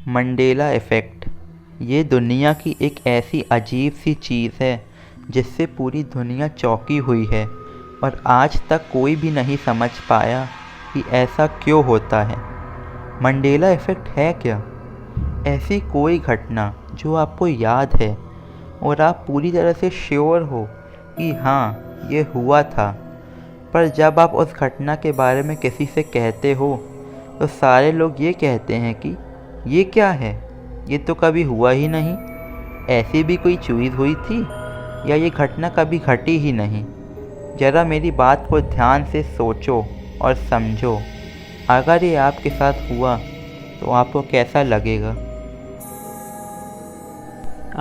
Mandela effect ये दुनिया की एक ऐसी अजीब सी चीज़ है जिससे पूरी दुनिया चौंकी हुई है और आज तक कोई भी नहीं समझ पाया कि ऐसा क्यों होता है। मंडेला इफ़ेक्ट है क्या? ऐसी कोई घटना जो आपको याद है और आप पूरी तरह से श्योर हो कि हाँ ये हुआ था, पर जब आप उस घटना के बारे में किसी से कहते हो तो सारे लोग ये कहते हैं कि ये क्या है, ये तो कभी हुआ ही नहीं, ऐसी भी कोई चीज़ हुई थी या ये घटना कभी घटी ही नहीं। ज़रा मेरी बात को ध्यान से सोचो और समझो, अगर ये आपके साथ हुआ तो आपको कैसा लगेगा।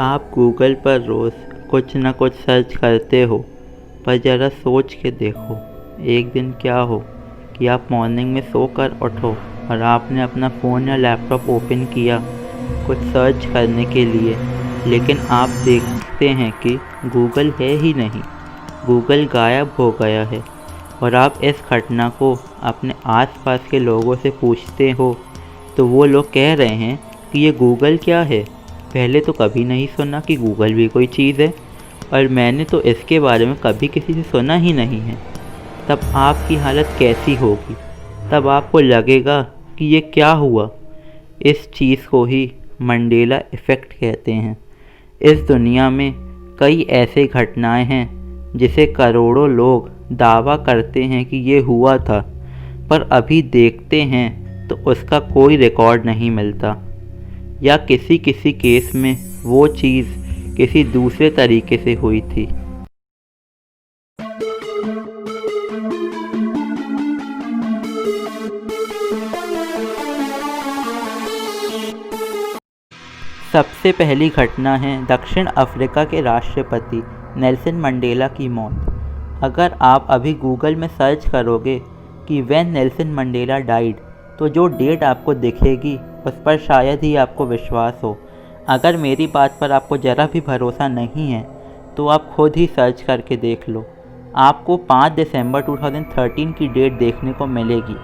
आप गूगल पर रोज़ कुछ ना कुछ सर्च करते हो, पर ज़रा सोच के देखो, एक दिन क्या हो कि आप मॉर्निंग में सोकर उठो और आपने अपना फ़ोन या लैपटॉप ओपन किया कुछ सर्च करने के लिए, लेकिन आप देखते हैं कि गूगल है ही नहीं, गूगल गायब हो गया है। और आप इस घटना को अपने आसपास के लोगों से पूछते हो तो वो लोग कह रहे हैं कि ये गूगल क्या है, पहले तो कभी नहीं सुना कि गूगल भी कोई चीज़ है और मैंने तो इसके बारे में कभी किसी से सुना ही नहीं है। तब आपकी हालत कैसी होगी? तब आपको लगेगा कि ये क्या हुआ। इस चीज़ को ही मंडेला इफ़ेक्ट कहते हैं। इस दुनिया में कई ऐसे घटनाएं हैं जिसे करोड़ों लोग दावा करते हैं कि ये हुआ था, पर अभी देखते हैं तो उसका कोई रिकॉर्ड नहीं मिलता, या किसी किसी केस में वो चीज़ किसी दूसरे तरीके से हुई थी। सबसे पहली घटना है दक्षिण अफ्रीका के राष्ट्रपति नेल्सन मंडेला की मौत। अगर आप अभी गूगल में सर्च करोगे कि व्हेन नेल्सन मंडेला डाइड, तो जो डेट आपको दिखेगी उस पर शायद ही आपको विश्वास हो। अगर मेरी बात पर आपको ज़रा भी भरोसा नहीं है तो आप खुद ही सर्च करके देख लो, आपको 5 दिसंबर 2013 की डेट देखने को मिलेगी।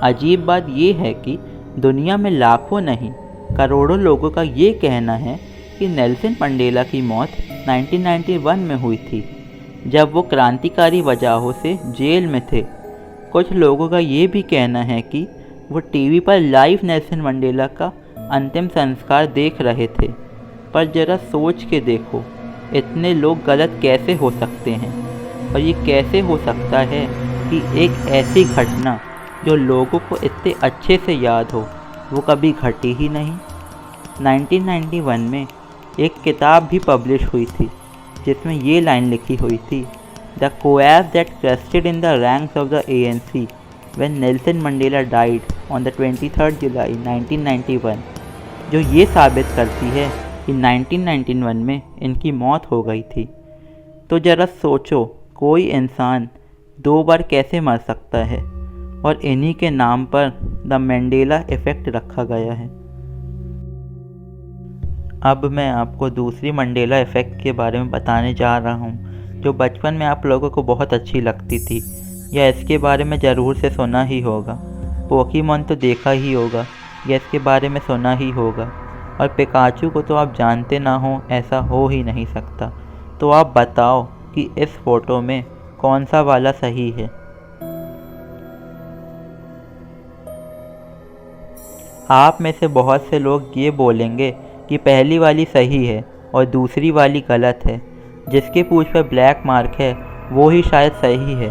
अजीब बात यह है कि दुनिया में लाखों नहीं करोड़ों लोगों का ये कहना है कि नेल्सन मंडेला की मौत 1991 में हुई थी, जब वो क्रांतिकारी वजहों से जेल में थे। कुछ लोगों का ये भी कहना है कि वो टीवी पर लाइव नेल्सन मंडेला का अंतिम संस्कार देख रहे थे। पर ज़रा सोच के देखो, इतने लोग गलत कैसे हो सकते हैं, और ये कैसे हो सकता है कि एक ऐसी घटना जो लोगों को इतने अच्छे से याद हो वो कभी घटी ही नहीं। 1991 में एक किताब भी पब्लिश हुई थी जिसमें ये लाइन लिखी हुई थी, the chaos that crested in the ranks of the ANC when Nelson Mandela died on the 23 July 1991, जो ये साबित करती है कि 1991 में इनकी मौत हो गई थी। तो ज़रा सोचो, कोई इंसान 2 बार कैसे मर सकता है, और इन्हीं के नाम पर द मंडेला इफ़ेक्ट रखा गया है। अब मैं आपको दूसरी मंडेला इफ़ेक्ट के बारे में बताने जा रहा हूँ, जो बचपन में आप लोगों को बहुत अच्छी लगती थी, या इसके बारे में ज़रूर से सुना ही होगा। पोकेमॉन तो देखा ही होगा, या इसके बारे में सुना ही होगा, और पिकाचू को तो आप जानते ना हो ऐसा हो ही नहीं सकता। तो आप बताओ कि इस फ़ोटो में कौन सा वाला सही है? आप में से बहुत से लोग ये बोलेंगे कि पहली वाली सही है और दूसरी वाली गलत है। जिसके पूंछ पर ब्लैक मार्क है वो ही शायद सही है।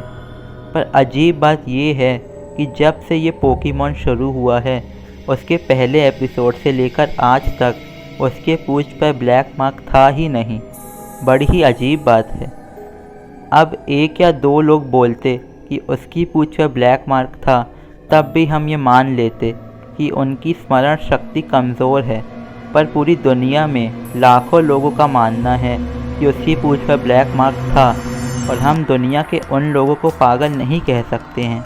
पर अजीब बात ये है कि जब से ये पोकेमॉन शुरू हुआ है, उसके पहले एपिसोड से लेकर आज तक उसके पूंछ पर ब्लैक मार्क था ही नहीं। बड़ी ही अजीब बात है। अब 1 या 2 लोग बोलते कि उसकी पूंछ पर ब्लैक मार्क था, तब भी हम ये मान लेते कि उनकी स्मरण शक्ति कमज़ोर है। पर पूरी दुनिया में लाखों लोगों का मानना है कि उसकी पूंछ पर ब्लैक मार्क था, और हम दुनिया के उन लोगों को पागल नहीं कह सकते हैं।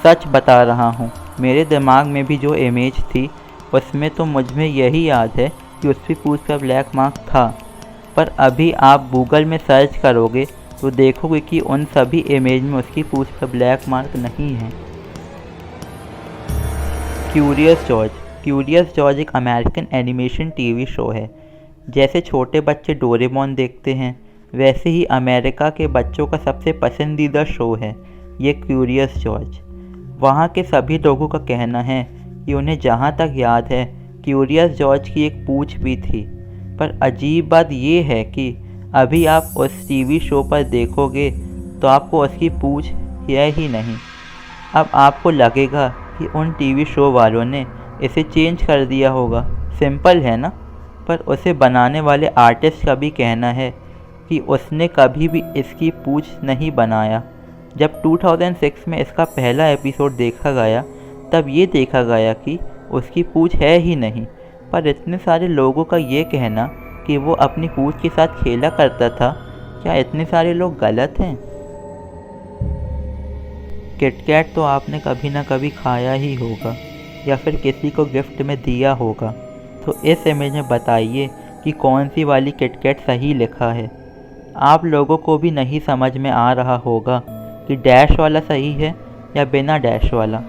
सच बता रहा हूँ, मेरे दिमाग में भी जो इमेज थी उसमें तो मुझमें यही याद है कि उसकी पूंछ पर ब्लैक मार्क था। पर अभी आप गूगल में सर्च करोगे तो देखोगे कि उन सभी इमेज में उसकी पूंछ पर ब्लैक मार्क नहीं है। क्यूरियस जॉर्ज क्यूरियस जॉर्ज एक अमेरिकन एनिमेशन टीवी शो है। जैसे छोटे बच्चे डोरेमोन देखते हैं, वैसे ही अमेरिका के बच्चों का सबसे पसंदीदा शो है ये क्यूरियस जॉर्ज। वहाँ के सभी लोगों का कहना है कि उन्हें जहाँ तक याद है क्यूरियस जॉर्ज की एक पूँछ भी थी। पर अजीब बात ये है कि अभी आप उस टीवी शो पर देखोगे तो आपको उसकी पूँछ है ही नहीं। अब आपको लगेगा कि उन टीवी शो वालों ने इसे चेंज कर दिया होगा। सिंपल है ना? पर उसे बनाने वाले आर्टिस्ट का भी कहना है कि उसने कभी भी इसकी पूँछ नहीं बनाया। जब 2006 में इसका पहला एपिसोड देखा गया तब ये देखा गया कि उसकी पूँछ है ही नहीं। पर इतने सारे लोगों का ये कहना कि वो अपनी पूँछ के साथ खेला करता था, क्या इतने सारे लोग गलत हैं? किटकैट तो आपने कभी ना कभी खाया ही होगा या फिर किसी को गिफ्ट में दिया होगा। तो इस इमेज में बताइए कि कौन सी वाली किटकैट सही लिखा है। आप लोगों को भी नहीं समझ में आ रहा होगा कि डैश वाला सही है या बिना डैश वाला।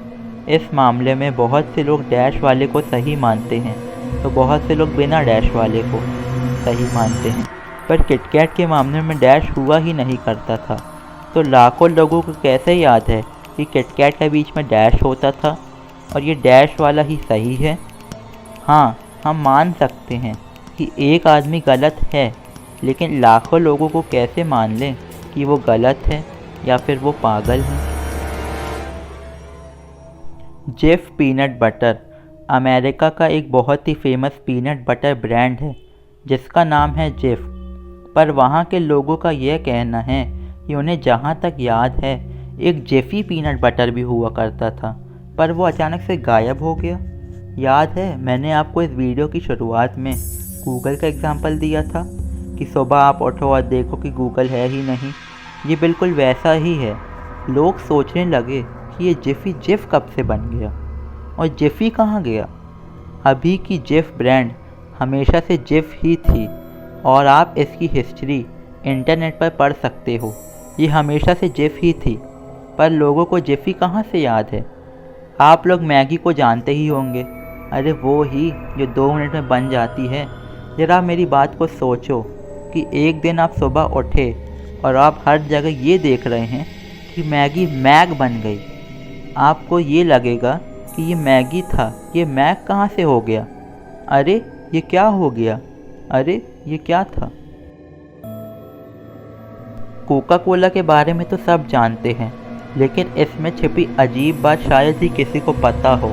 इस मामले में बहुत से लोग डैश वाले को सही मानते हैं तो बहुत से लोग बिना डैश वाले को सही मानते हैं। पर किटकैट के मामले में डैश हुआ ही नहीं करता था, तो लाखों लोगों को कैसे याद है कि किटकैट के बीच में डैश होता था और ये डैश वाला ही सही है। हाँ, हम मान सकते हैं कि एक आदमी गलत है, लेकिन लाखों लोगों को कैसे मान लें कि वो गलत है या फिर वो पागल है। जेफ पीनट बटर अमेरिका का एक बहुत ही फेमस पीनट बटर ब्रांड है जिसका नाम है जेफ। पर वहाँ के लोगों का यह कहना है कि उन्हें जहाँ तक याद है एक जेफी पीनट बटर भी हुआ करता था, पर वो अचानक से गायब हो गया। याद है मैंने आपको इस वीडियो की शुरुआत में गूगल का एग्जाम्पल दिया था कि सुबह आप उठो और देखो कि गूगल है ही नहीं। ये बिल्कुल वैसा ही है। लोग सोचने लगे कि ये जिफ़ी जिफ कब से बन गया और जिफ़ी कहाँ गया। अभी की जिफ ब्रांड हमेशा से जिफ ही थी और आप इसकी हिस्ट्री इंटरनेट पर पढ़ सकते हो। ये हमेशा से जिफ ही थी, पर लोगों को जिफ़ी कहाँ से याद है। आप लोग मैगी को जानते ही होंगे, अरे वो ही जो 2 मिनट में बन जाती है। ज़रा मेरी बात को सोचो कि एक दिन आप सुबह उठे और आप हर जगह ये देख रहे हैं कि मैगी मैग बन गई। आपको ये लगेगा कि ये मैगी था, ये मैग कहाँ से हो गया। अरे ये क्या हो गया, अरे ये क्या था। कोका कोला के बारे में तो सब जानते हैं, लेकिन इसमें छिपी अजीब बात शायद ही किसी को पता हो।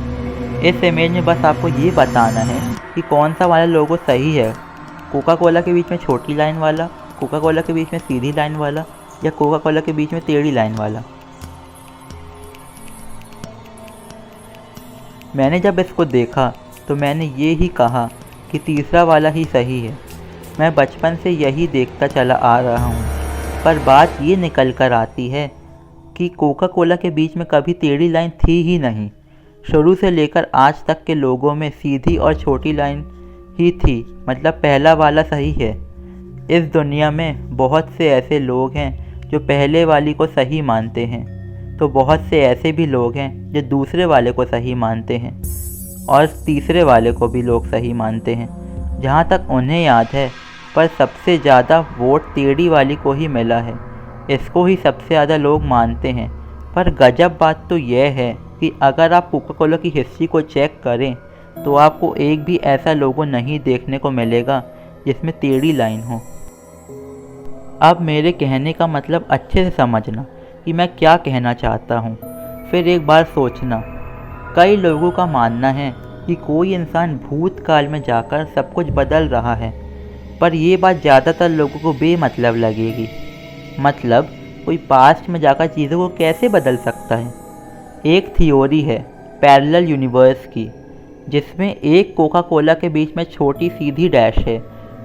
इस इमेज में बस आपको ये बताना है कि कौन सा वाला लोगो सही है, कोका कोला के बीच में छोटी लाइन वाला, कोका कोला के बीच में सीधी लाइन वाला, या कोका कोला के बीच में टेढ़ी लाइन वाला। मैंने जब इसको देखा तो मैंने ये ही कहा कि तीसरा वाला ही सही है। मैं बचपन से यही देखता चला आ रहा हूँ, पर बात ये निकल कर आती है कि कोका कोला के बीच में कभी टेढ़ी लाइन थी ही नहीं। शुरू से लेकर आज तक के लोगों में सीधी और छोटी लाइन ही थी, मतलब पहला वाला सही है। इस दुनिया में बहुत से ऐसे लोग हैं जो पहले वाली को सही मानते हैं, तो बहुत से ऐसे भी लोग हैं जो दूसरे वाले को सही मानते हैं और तीसरे वाले को भी लोग सही मानते हैं जहाँ तक उन्हें याद है। पर सबसे ज़्यादा वोट टेढ़ी वाली को ही मिला है, इसको ही सबसे ज़्यादा लोग मानते हैं। पर गजब बात तो यह है कि अगर आप कोका कोला की हिस्ट्री को चेक करें तो आपको एक भी ऐसा लोगो नहीं देखने को मिलेगा जिसमें टेढ़ी लाइन हो। अब मेरे कहने का मतलब अच्छे से समझना कि मैं क्या कहना चाहता हूँ, फिर एक बार सोचना। कई लोगों का मानना है कि कोई इंसान भूतकाल में जाकर सब कुछ बदल रहा है, पर यह बात ज़्यादातर लोगों को बेमतलब लगेगी। मतलब कोई पास्ट में जाकर चीज़ों को कैसे बदल सकता है। एक थियोरी है पैरेलल यूनिवर्स की, जिसमें एक कोका कोला के बीच में छोटी सीधी डैश है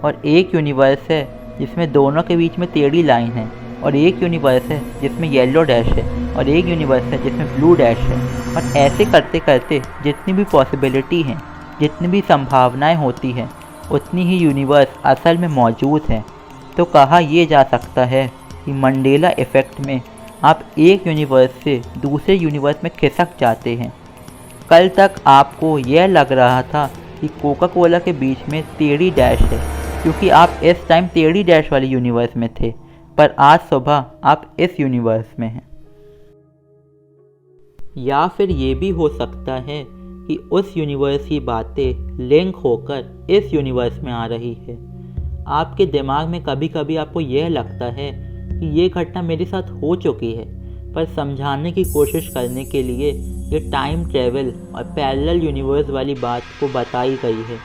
और एक यूनिवर्स है जिसमें दोनों के बीच में टेढ़ी लाइन है, और एक यूनिवर्स है जिसमें येलो डैश है और एक यूनिवर्स है जिसमें ब्लू डैश है। और ऐसे करते करते जितनी भी पॉसिबिलिटी हैं, जितनी भी संभावनाएं होती हैं, उतनी ही यूनिवर्स असल में मौजूद हैं। तो कहा यह जा सकता है कि मंडेला इफ़ेक्ट में आप एक यूनिवर्स से दूसरे यूनिवर्स में खिसक जाते हैं। कल तक आपको यह लग रहा था कि कोका कोला के बीच में टेढ़ी डैश है, क्योंकि आप इस टाइम टेढ़ी डैश वाली यूनिवर्स में थे, पर आज सुबह आप इस यूनिवर्स में हैं। या फिर ये भी हो सकता है कि उस यूनिवर्स की बातें लिंक होकर इस यूनिवर्स में आ रही है। आपके दिमाग में कभी कभी आपको यह लगता है कि ये घटना मेरे साथ हो चुकी है, पर समझाने की कोशिश करने के लिए ये टाइम ट्रैवल और पैरेलल यूनिवर्स वाली बात को बताई गई है।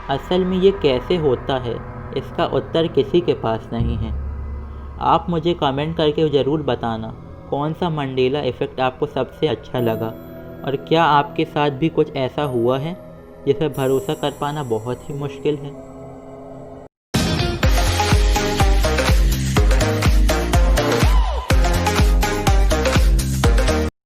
असल में ये कैसे होता है, इसका उत्तर किसी के पास नहीं है। आप मुझे कमेंट करके ज़रूर बताना कौन सा मंडेला इफ़ेक्ट आपको सबसे अच्छा लगा, और क्या आपके साथ भी कुछ ऐसा हुआ है जिस पर भरोसा कर पाना बहुत ही मुश्किल है।